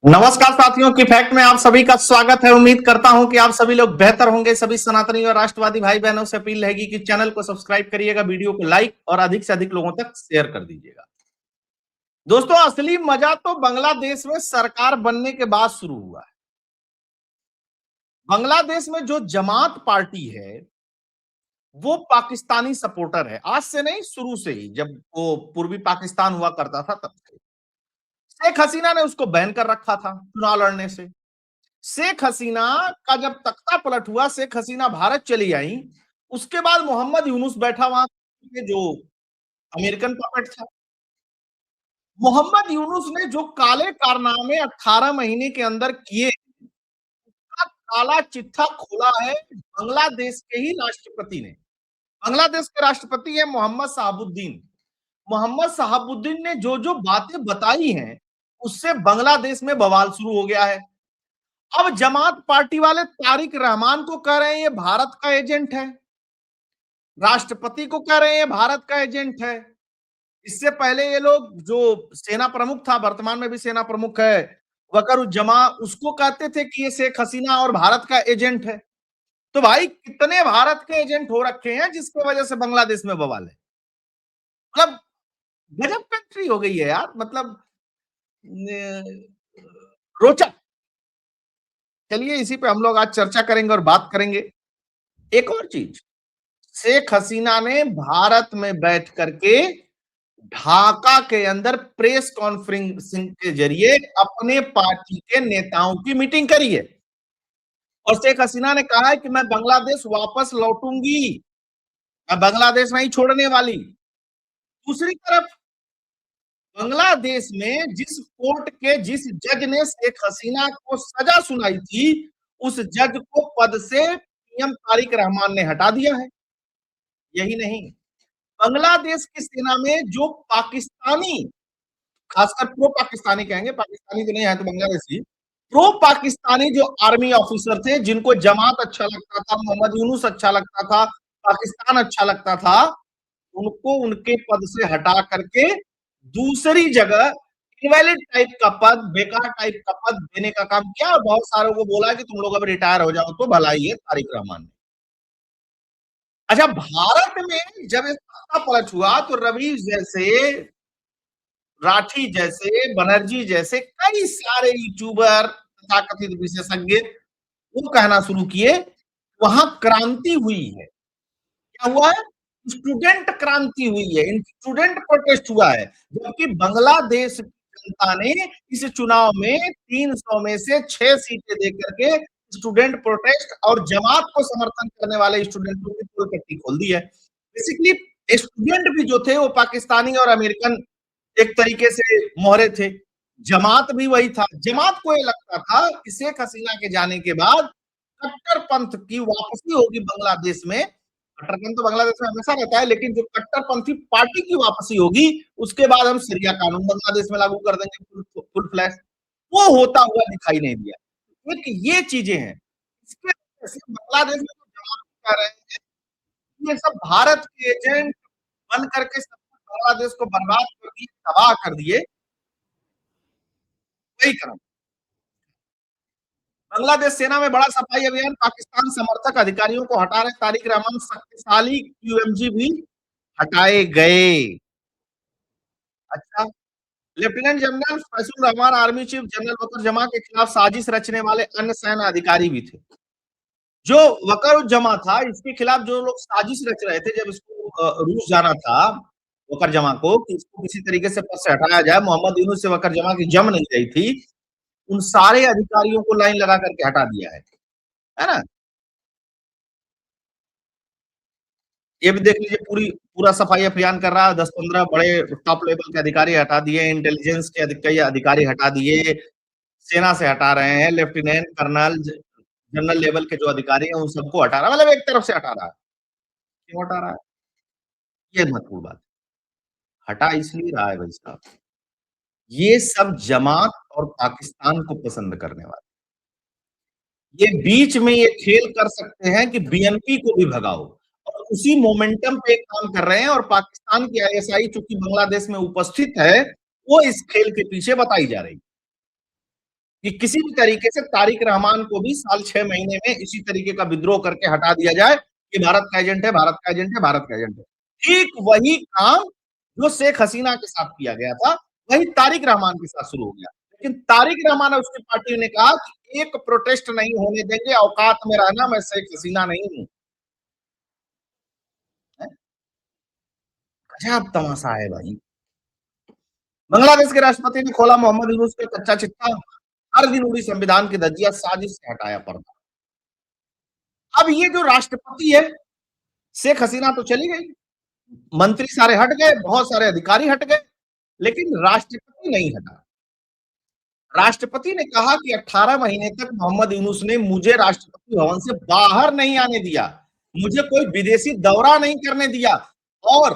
नमस्कार साथियों की फैक्ट में आप सभी का स्वागत है। उम्मीद करता हूं कि आप सभी लोग बेहतर होंगे। सभी सनातनी और राष्ट्रवादी भाई बहनों से अपील रहेगी कि चैनल को सब्सक्राइब करिएगा, वीडियो को लाइक और अधिक से अधिक लोगों तक शेयर कर दीजिएगा। दोस्तों, असली मजा तो बांग्लादेश में सरकार बनने के बाद शुरू हुआ है। बांग्लादेश में जो जमात पार्टी है वो पाकिस्तानी सपोर्टर है। आज से नहीं, शुरू से ही, जब वो पूर्वी पाकिस्तान हुआ करता था तब से। शेख हसीना ने उसको बैन कर रखा था चुनाव लड़ने से। शेख हसीना का जब तख्ता पलट हुआ, शेख हसीना भारत चली आई, उसके बाद मोहम्मद यूनुस बैठा वहां, जो अमेरिकन पपेट था। मोहम्मद यूनुस ने जो काले कारनामे 18 महीने के अंदर किए, उसका काला चिट्ठा खोला है बांग्लादेश के ही राष्ट्रपति ने। बांग्लादेश के राष्ट्रपति है मोहम्मद शहाबुद्दीन। मोहम्मद शहाबुद्दीन ने जो जो बातें बताई हैं, उससे बांग्लादेश में बवाल शुरू हो गया है। अब जमात पार्टी वाले तारिक रहमान को कह रहे हैं ये भारत का एजेंट है, राष्ट्रपति को कह रहे हैं भारत का एजेंट है। इससे पहले ये लोग, जो सेना प्रमुख था, वर्तमान में भी सेना प्रमुख है, वकरुज्जमा, उसको कहते थे कि ये शेख हसीना और भारत का एजेंट है। तो भाई, कितने भारत के एजेंट हो रखे हैं जिसकी वजह से बांग्लादेश में बवाल है। मतलब गजब कंट्री हो गई है यार। मतलब रोचक। चलिए, इसी पे हम लोग आज चर्चा करेंगे और बात करेंगे। एक और चीज, शेख हसीना ने भारत में बैठ करके ढाका के अंदर प्रेस कॉन्फ्रेंसिंग के जरिए अपने पार्टी के नेताओं की मीटिंग करी है। और शेख हसीना ने कहा है कि मैं बांग्लादेश वापस लौटूंगी, मैं बांग्लादेश नहीं छोड़ने वाली। दूसरी तरफ, बांग्लादेश में जिस कोर्ट के जिस जज ने शेख हसीना को सजा सुनाई थी, उस जज को पद से पीएम तारिक रहमान ने हटा दिया है। यही नहीं, बांग्लादेश की सेना में जो पाकिस्तानी, खासकर प्रो पाकिस्तानी कहेंगे, पाकिस्तानी तो नहीं है तो बांग्लादेशी, प्रो पाकिस्तानी जो आर्मी ऑफिसर थे, जिनको जमात अच्छा लगता था, मोहम्मद यूनुस अच्छा लगता था, पाकिस्तान अच्छा लगता था, उनको उनके पद से हटा करके दूसरी जगह इनवैलिड टाइप का पद, बेकार टाइप का पद देने का काम किया। और बहुत सारों को बोला कि तुम लोग अब रिटायर हो जाओ, तो भलाई है तारिक रहमान ने। अच्छा, भारत में जब सत्ता पलट हुआ तो रवि जैसे, राठी जैसे, बनर्जी जैसे कई सारे यूट्यूबर, तथाकथित विशेषज्ञ, वो कहना शुरू किए वहां क्रांति हुई है। क्या हुआ है? स्टूडेंट क्रांति हुई है, स्टूडेंट प्रोटेस्ट हुआ है। जबकि बांग्लादेश की जनता ने इस चुनाव में 300 में से 6 सीटें देकर के स्टूडेंट प्रोटेस्ट और जमात को समर्थन करने वाले स्टूडेंटों की पोल पट्टी खोल दी है। बेसिकली स्टूडेंट भी जो थे वो पाकिस्तानी और अमेरिकन एक तरीके से मोहरे थे। जमात भी वही था। जमात को ये लगता था कि शेख हसीना के जाने के बाद कट्टरपंथ की वापसी होगी बांग्लादेश में। कट्टरपंथ तो बांग्लादेश में हमेशा रहता है, लेकिन जो कट्टरपंथी पार्टी की वापसी होगी, उसके बाद हम शरिया कानून बांग्लादेश में लागू कर देंगे फुल फ्लैश। वो होता हुआ दिखाई नहीं दिया। एक ये चीजें हैं। इसके वजह से बांग्लादेश में जो जमात कर रहे हैं, ये सब भारत के एजेंट बन करके सब कुछ बांग्लादेश को बर्बाद कर दिए, तबाह कर दिए। वही करो। बांग्लादेश सेना में बड़ा सफाई अभियान, पाकिस्तान समर्थक अधिकारियों को हटा रहे तारिक रहमान, शक्तिशाली क्यूएमजी भी हटाए गए। अच्छा, lieutenant general Faizul Rahman, army chief general Walker जमा के खिलाफ साजिश रचने वाले अन्य सैन्य अधिकारी भी थे। जो वकर जमा था, इसके खिलाफ जो लोग साजिश रच रहे थे, जब इसको रूस जाना था वकर जमा को, कि इसको किसी तरीके से पद से हटाया जाए, मोहम्मद यूनुस से वकर जमा की जम नहीं रही थी, उन सारे अधिकारियों को लाइन लगा करके हटा दिया है ना। ये भी देख लीजिए, पूरा सफाई अभियान कर रहा है। 10-15 बड़े टॉप लेवल के अधिकारी हटा दिए, इंटेलिजेंस के कई अधिकारी हटा दिए, सेना से हटा रहे हैं, लेफ्टिनेंट कर्नल जनरल लेवल के जो अधिकारी हैं उन सबको हटा रहा है। मतलब एक तरफ से हटा रहा है। क्यों हटा रहा है? ये महत्वपूर्ण बात। हटा इसलिए रहा है भाई साहब, ये सब जमात और पाकिस्तान को पसंद करने वाले, ये बीच में ये खेल कर सकते हैं कि बीएनपी को भी भगाओ, और उसी मोमेंटम पे काम कर रहे हैं। और पाकिस्तान की आईएसआई चूंकि बांग्लादेश में उपस्थित है, वो इस खेल के पीछे बताई जा रही है। कि किसी भी तरीके से तारिक रहमान को भी साल 6 महीने में इसी तरीके का विद्रोह करके हटा दिया जाए कि भारत का एजेंट है, भारत का एजेंट है, भारत का एजेंट है। ठीक वही काम जो शेख हसीना के साथ किया गया था, वही तारिक रहमान के साथ शुरू हो गया। लेकिन तारिक रहमान और उसकी पार्टी ने कहा कि एक प्रोटेस्ट नहीं होने देंगे, औकात में रहना, मैं शेख हसीना नहीं हूं। गजब तमाशा है भाई। बांग्लादेश के राष्ट्रपति ने खोला मोहम्मद यूनुस का कच्चा चिट्ठा, हर दिन उड़ी संविधान की धज्जियां, साजिश से हटाया पर्दा। अब ये जो राष्ट्रपति है, शेख हसीना तो चली गई, मंत्री सारे हट गए, बहुत सारे अधिकारी हट गए, लेकिन राष्ट्रपति नहीं हटा। राष्ट्रपति ने कहा कि 18 महीने तक मोहम्मद यूनुस ने मुझे राष्ट्रपति भवन से बाहर नहीं आने दिया, मुझे कोई विदेशी दौरा नहीं करने दिया, और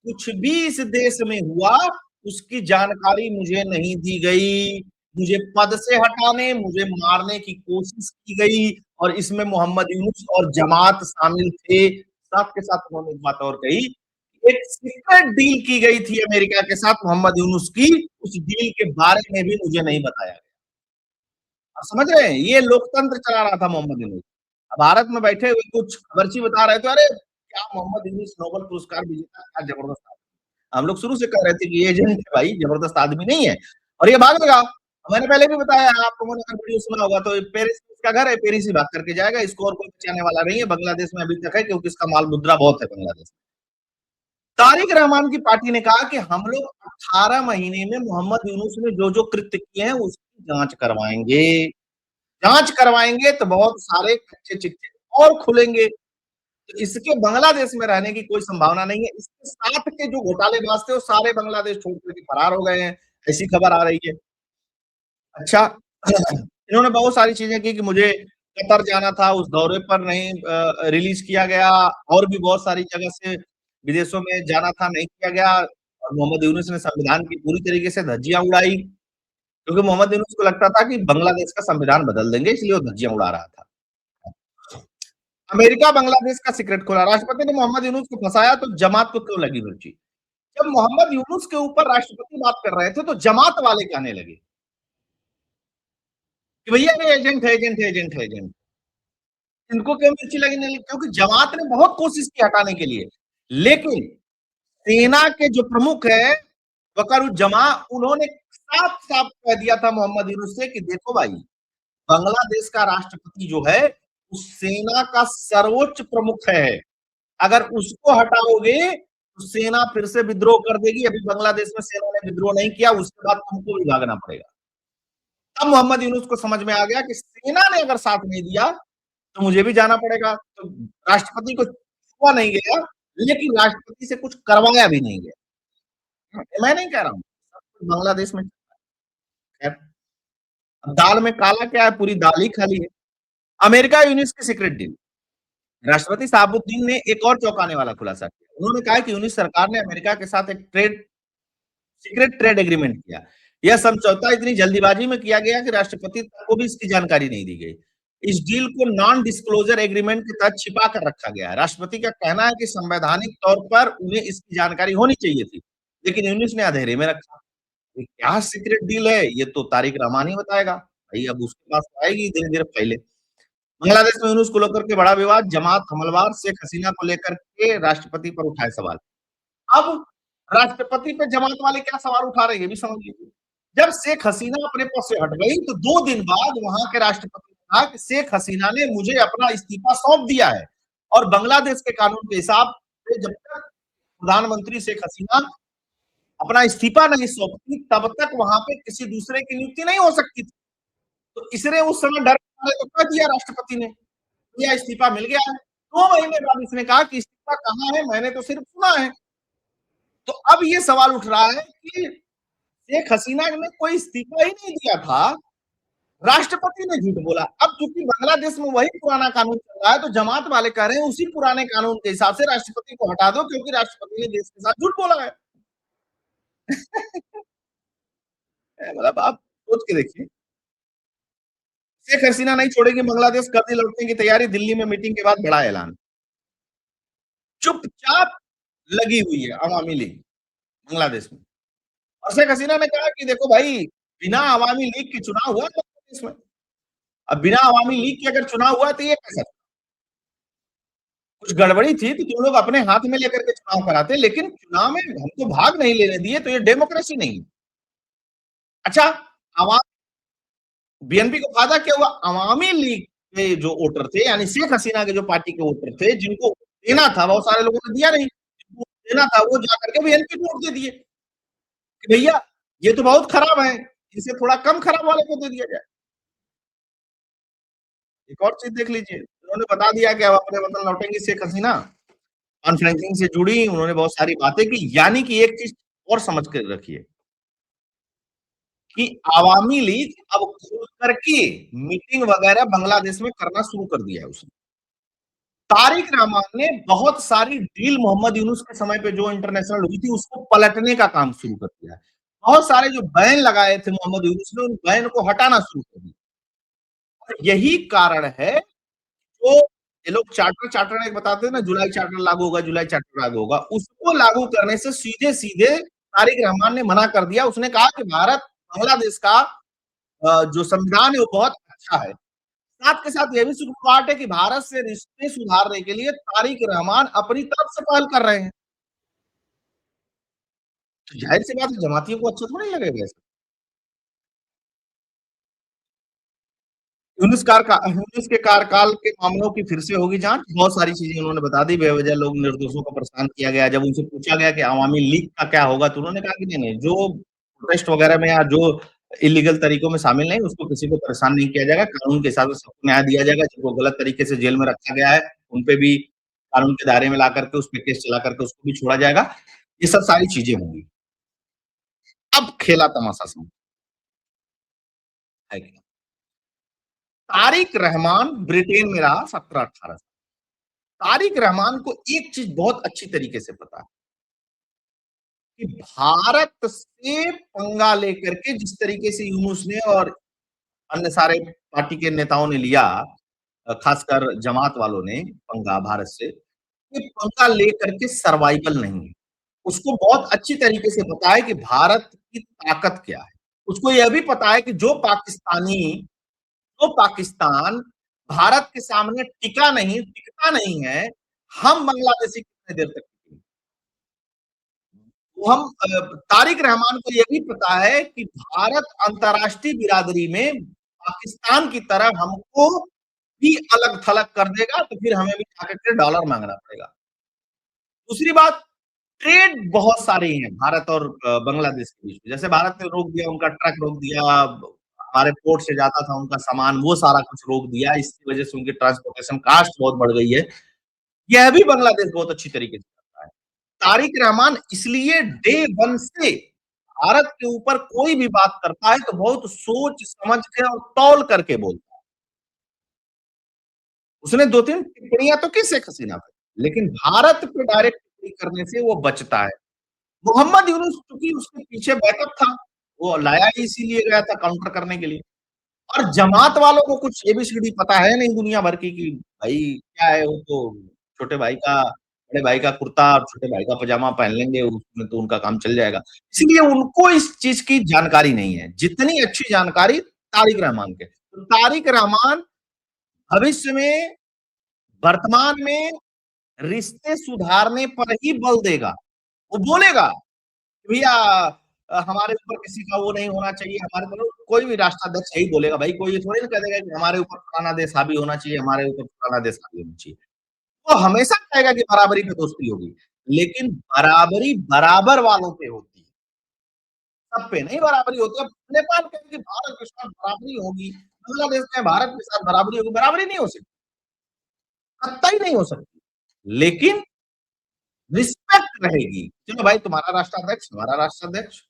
कुछ भी इस देश में हुआ उसकी जानकारी मुझे नहीं दी गई। मुझे पद से हटाने, मुझे मारने की कोशिश की गई, और इसमें मोहम्मद यूनुस और जमात शामिल थे। साथ के साथ उन्होंने एक बात और कही, एक सीक्रेट डील की गई थी अमेरिका के साथ मोहम्मद यूनुस की, उस डील के बारे में भी मुझे नहीं बताया। आप समझ रहे हैं, ये लोकतंत्र चला रहा था मोहम्मद यूनुस। भारत में बैठे हुए कुछ खबरची बता रहे थे, अरे क्या मोहम्मद यूनुस नोबेल पुरस्कार विजेता, क्या जबरदस्त आदमी। हम लोग शुरू से कह रहे थे कि ये एजेंट है भाई, जबरदस्त आदमी नहीं है, और ये भागेगा। मैंने पहले भी बताया, आपको मैंने अगर वीडियो सुना होगा तो, पेरिस में इसका घर है, पेरिस ही भाग करके जाएगा, इसको और कोई बचाने वाला नहीं है। बांग्लादेश में अभी तक है, क्योंकि इसका माल मुद्रा बहुत है बांग्लादेश। तारिक रहमान की पार्टी ने कहा कि हम लोग 18 महीने में मोहम्मद यूनुस ने जो जो कृत्य किए हैं उसकी जांच करवाएंगे। जांच करवाएंगे तो बहुत सारे कच्चे चिट्ठे और खुलेंगे। तो इसके बांग्लादेश में रहने की कोई संभावना नहीं है। इसके साथ के जो घोटालेबाज थे वो सारे बांग्लादेश छोड़ करके फरार हो गए हैं, ऐसी खबर आ रही है। अच्छा, इन्होंने बहुत सारी चीजें की कि मुझे कतर जाना था, उस दौरे पर नहीं रिलीज किया गया, और भी बहुत सारी जगह से विदेशों में जाना था, नहीं किया गया। और मोहम्मद यूनुस ने संविधान की पूरी तरीके से धज्जियां उड़ाई, क्योंकि मोहम्मद यूनुस को लगता था कि बांग्लादेश का संविधान बदल देंगे, इसलिए वो धज्जियां उड़ा रहा था। अमेरिका बांग्लादेश का सीक्रेट खोला, राष्ट्रपति ने मोहम्मद यूनुस को फंसाया तो जमात को क्यों लगी मिर्ची। जब मोहम्मद यूनुस के ऊपर राष्ट्रपति बात कर रहे थे तो जमात वाले कहने लगे कि भैया ये एजेंट है, एजेंट है, एजेंट है, एजेंट। इनको क्यों मिर्ची लगने लगी, क्योंकि जमात ने बहुत कोशिश की हटाने के लिए, लेकिन सेना के जो प्रमुख है वकारुज्जमा, उन्होंने साफ साफ कह दिया था मोहम्मद यूनुस से कि देखो भाई, बांग्लादेश का राष्ट्रपति जो है उस सेना का सर्वोच्च प्रमुख है, अगर उसको हटाओगे तो सेना फिर से विद्रोह कर देगी। अभी बांग्लादेश में सेना ने विद्रोह नहीं किया, उसके बाद तुमको भी भागना पड़ेगा। तब मोहम्मद यूनुस को समझ में आ गया कि सेना ने अगर साथ नहीं दिया तो मुझे भी जाना पड़ेगा। तो राष्ट्रपति को छुआ नहीं गया, लेकिन राष्ट्रपति से कुछ करवाया भी नहीं गया। मैं नहीं कह रहा हूँ, बांग्लादेश में दाल में काला क्या है, पूरी दाल ही खाली है। अमेरिका यूनिस की सीक्रेट डील, राष्ट्रपति साहबुद्दीन ने एक और चौंकाने वाला खुलासा किया। उन्होंने कहा कि यूनिस सरकार ने अमेरिका के साथ एक सीक्रेट ट्रेड एग्रीमेंट किया। यह समझौता इतनी जल्दीबाजी में किया गया कि राष्ट्रपति को भी इसकी जानकारी नहीं दी गई। इस डील को नॉन डिस्क्लोजर एग्रीमेंट के तहत छिपा कर रखा गया है। राष्ट्रपति का कहना है कि संवैधानिक तौर पर उन्हें इसकी जानकारी होनी चाहिए थी, लेकिन यूनिस ने अंधेरे में रखा। ये क्या सीक्रेट डील है, ये तो तारिक रहमान ही बताएगा भाई, अब उसके पास आएगी धीरे धीरे पहले। बांग्लादेश में यूनुस को लेकर के बड़ा विवाद, जमात हमलवार, शेख हसीना को लेकर के राष्ट्रपति पर उठाए सवाल। अब राष्ट्रपति पे जमात वाले क्या सवाल उठा रहे हैं, ये भी समझ लीजिए। जब शेख हसीना अपने पद से हट गई तो 2 दिन बाद वहां के राष्ट्रपति ने कहा कि शेख हसीना ने मुझे अपना इस्तीफा सौंप दिया है, और बांग्लादेश के कानून के हिसाब से जब तक प्रधानमंत्री शेख हसीना अपना इस्तीफा नहीं सौंपती तब तक वहां पे किसी दूसरे की नियुक्ति नहीं हो सकती थी। तो इसने उस समय डर तो कह दिया राष्ट्रपति ने, यह इस्तीफा मिल गया है। 2 महीने बाद इसने कहा कि इस्तीफा कहाँ है, मैंने तो सिर्फ सुना है। तो अब ये सवाल उठ रहा है कि शेख हसीना ने कोई इस्तीफा ही नहीं दिया था, राष्ट्रपति ने झूठ बोला। अब चूंकि बांग्लादेश में वही पुराना कानून चल रहा है, तो जमात वाले कह रहे हैं उसी पुराने कानून के हिसाब से राष्ट्रपति को हटा दो, क्योंकि राष्ट्रपति ने देश के साथ झूठ बोला है। मतलब आप सोच के देखिए, शेख हसीना नहीं छोड़ेगी बांग्लादेश, कर्ज लौटने की तैयारी, दिल्ली में मीटिंग के बाद बड़ा ऐलान। चुपचाप लगी हुई है अवामी लीग बांग्लादेश में, और शेख हसीना ने कहा कि देखो भाई, बिना अवामी लीग के चुनाव हुआ इसमें। अब बिना अवामी लीग के अगर चुनाव हुआ तो ये कैसा? कुछ गड़बड़ी थी तो तुम लोग अपने हाथ में लेकर के चुनाव कराते, लेकिन चुनाव में हमको भाग नहीं लेने दिए, तो ये डेमोक्रेसी नहीं है। अच्छा, आवाम बीएनपी को फायदा क्या हुआ? अवामी लीग के जो वोटर थे, यानी शेख हसीना के जो पार्टी के वोटर थे, जिनको देना था, बहुत सारे लोगों ने दिया नहीं, जिनको देना था वो जाकर के बीएनपी को वोट दे दिए कि भैया ये तो बहुत खराब है, इसे थोड़ा कम खराब वाले को दे दिया जाए। एक और चीज देख लीजिए, उन्होंने बता दिया कि अब अपने वतन लौटेंगी शेख हसीना। कॉन्फ्रेंसिंग से जुड़ी, उन्होंने बहुत सारी बातें की, यानी कि एक चीज और समझ कर रखिए कि आवामी लीग अब खुल करके मीटिंग वगैरह बांग्लादेश में करना शुरू कर दिया है उसने। तारिक रहमान ने बहुत सारी डील मोहम्मद यूनुस के समय पे जो इंटरनेशनल हुई थी उसको पलटने का काम शुरू कर दिया है। बहुत सारे जो बैन लगाए थे मोहम्मद यूनुस ने, उन बैन को हटाना शुरू कर दिया। और यही कारण है जो ये लोग चार्टर चार्टर एक बताते हैं ना, जुलाई चार्टर लागू होगा, जुलाई चार्टर लागू होगा, उसको लागू करने से सीधे सीधे तारिक रहमान ने मना कर दिया। उसने कहा कि भारत बांग्लादेश का जो संविधान है वो बहुत अच्छा है। साथ के साथ यह भी सुखवाट है कि भारत से रिश्ते सुधारने के लिए तारिक रहमान अपनी तरफ से पहल कर रहे हैं। तो जाहिर सी बात है जमातियों को अच्छा थोड़ा लगेगा। यूनुस के कार्यकाल के मामलों की फिर से होगी जांच। बहुत सारी चीजें उन्होंने बता दी, बेवजह लोग निर्दोषों को परेशान किया गया। जब उनसे पूछा गया कि अवामी लीग का क्या होगा, तो उन्होंने कहा कि नहीं नहीं, जो प्रोटेस्ट वगैरह में या जो इलीगल तरीकों में शामिल नहीं, उसको किसी को परेशान नहीं किया जाएगा, कानून के हिसाब से सबको न्याय दिया जाएगा। जिनको गलत तरीके से जेल में रखा गया है उनपे भी कानून के दायरे में ला करके उस पर केस चला करके उसको भी छोड़ा जाएगा। ये सब सारी चीजें होंगी। अब खेला तमाशा समझ है क्या? तारिक रहमान ब्रिटेन में रहा 17-18 साल। तारिक रहमान को एक चीज बहुत अच्छी तरीके से पता है कि भारत से पंगा लेकर के जिस तरीके से यूनुस ने और अन्य सारे पार्टी के नेताओं ने लिया, खासकर जमात वालों ने पंगा भारत से, ये पंगा लेकर के सर्वाइवल नहीं है। उसको बहुत अच्छी तरीके से पता है कि भारत की ताकत क्या है। उसको यह भी पता है कि जो पाकिस्तान भारत के सामने टिकता नहीं है, हम बांग्लादेशी कितने देर तक टिकेंगे। तो हम तारिक रहमान को यह भी पता है कि भारत अंतर्राष्ट्रीय बिरादरी में पाकिस्तान की तरह हमको भी अलग थलग कर देगा, तो फिर हमें भी जाकर के डॉलर मांगना पड़ेगा। दूसरी बात, ट्रेड बहुत सारे हैं भारत और बांग्लादेश के बीच में। जैसे भारत ने रोक दिया, उनका ट्रक रोक दिया, हमारे पोर्ट से जाता था उनका सामान, वो सारा कुछ रोक दिया। इसकी वजह से उनकी ट्रांसपोर्टेशन कास्ट बहुत बढ़ गई है। यह भी बांग्लादेश बहुत अच्छी तरीके से करता है। तारिक रहमान इसलिए डे वन से भारत के ऊपर कोई भी बात करता है तो बहुत सोच समझ के और तौल करके बोलता है। उसने 2-3 टिप्पणियां तो की शेख हसीना पे, लेकिन भारत पे डायरेक्ट टिप्पणी करने से वो बचता है। मोहम्मद यूनुस चूंकि उसके पीछे बैकअप था, वो लाया ही इसीलिए गया था काउंटर करने के लिए। और जमात वालों को कुछ एबीसीडी पता है नहीं दुनिया भर की कि भाई क्या है, वो तो छोटे भाई का बड़े भाई का कुर्ता और छोटे भाई का पजामा पहन लेंगे, उसमें तो उनका काम चल जाएगा। इसलिए उनको इस चीज की जानकारी नहीं है जितनी अच्छी जानकारी तारिक रहमान के। तो तारिक रहमान भविष्य में, वर्तमान में रिश्ते सुधारने पर ही बल देगा। वो बोलेगा भैया हमारे ऊपर किसी का वो नहीं होना चाहिए, हमारे तरफ कोई भी राष्ट्राध्यक्ष यही बोलेगा। भाई कोई ये थोड़ी ना कह देगा कि हमारे ऊपर फलाना देश हावी होना चाहिए, हमारे ऊपर फलाना देश हावी होना चाहिए। वो हमेशा कहेगा कि बराबरी पे दोस्ती होगी, लेकिन बराबरी बराबर वालों पे होती है, सब पे नहीं बराबरी होती। अब नेपाल कहे कि भारत के साथ बराबरी होगी, बांग्लादेश में भारत के साथ बराबरी होगी, बराबरी नहीं हो सकती, कतई नहीं हो सकती। लेकिन रिस्पेक्ट रहेगी। चलो भाई तुम्हारा राष्ट्राध्यक्ष हमारा राष्ट्राध्यक्ष,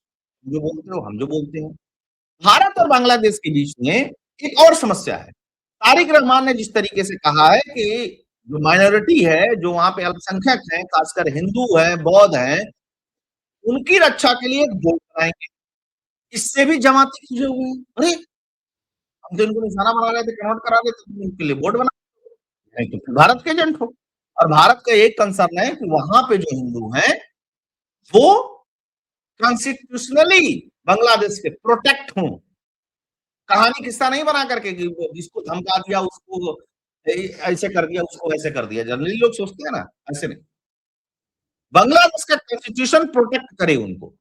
जो बोलते हो हम जो बोलते हैं। भारत और बांग्लादेश के बीच में एक और समस्या है। तारिक रहमान ने जिस तरीके से कहा है कि जो माइनॉरिटी है, जो वहां पे अल्पसंख्यक हैं, खासकर हिंदू है, बौद्ध हैं, उनकी रक्षा के लिए वोट कराएंगे। इससे भी जमाती चीजें हुई। अरे हम तो इनको निशाना बना रहे थे, कन्वर्ट करा रहे थे, तुम इनके लिए वोट बना, नहीं तो फिर भारत के एजेंट हो। और भारत का एक कंसर्न है कि वहां पे जो हिंदू हैं वो कॉन्स्टिट्यूशनली बांग्लादेश के प्रोटेक्ट हों। कहानी किस्सा नहीं बना करके कि इसको धमका दिया, उसको ऐसे कर दिया, उसको वैसे कर दिया। जनरली लोग सोचते हैं ना, ऐसे नहीं। बांग्लादेश का कॉन्स्टिट्यूशन प्रोटेक्ट करे उनको।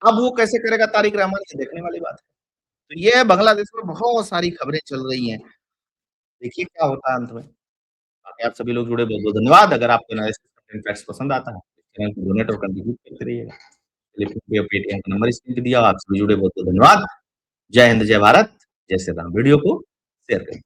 अब वो कैसे करेगा तारिक रहमान, ये देखने वाली बात है। तो ये है, बांग्लादेश में बहुत सारी खबरें चल रही हैं। देखिए क्या होता है अंत में। बाकी आप सभी लोग जुड़े बहुत-बहुत धन्यवाद। अगर आपको एनालिसिस कंटेंट फैक्ट्स पसंद आता है, चैनल को डोनेट और कंट्रीब्यूट करते रहिएगा। चलिए पे पेटीएम का नंबर स्क्रीन पे दिया, आप सभी जुड़े बहुत-बहुत धन्यवाद। जय हिंद, जय भारत, जय श्री राम। वीडियो को शेयर करें।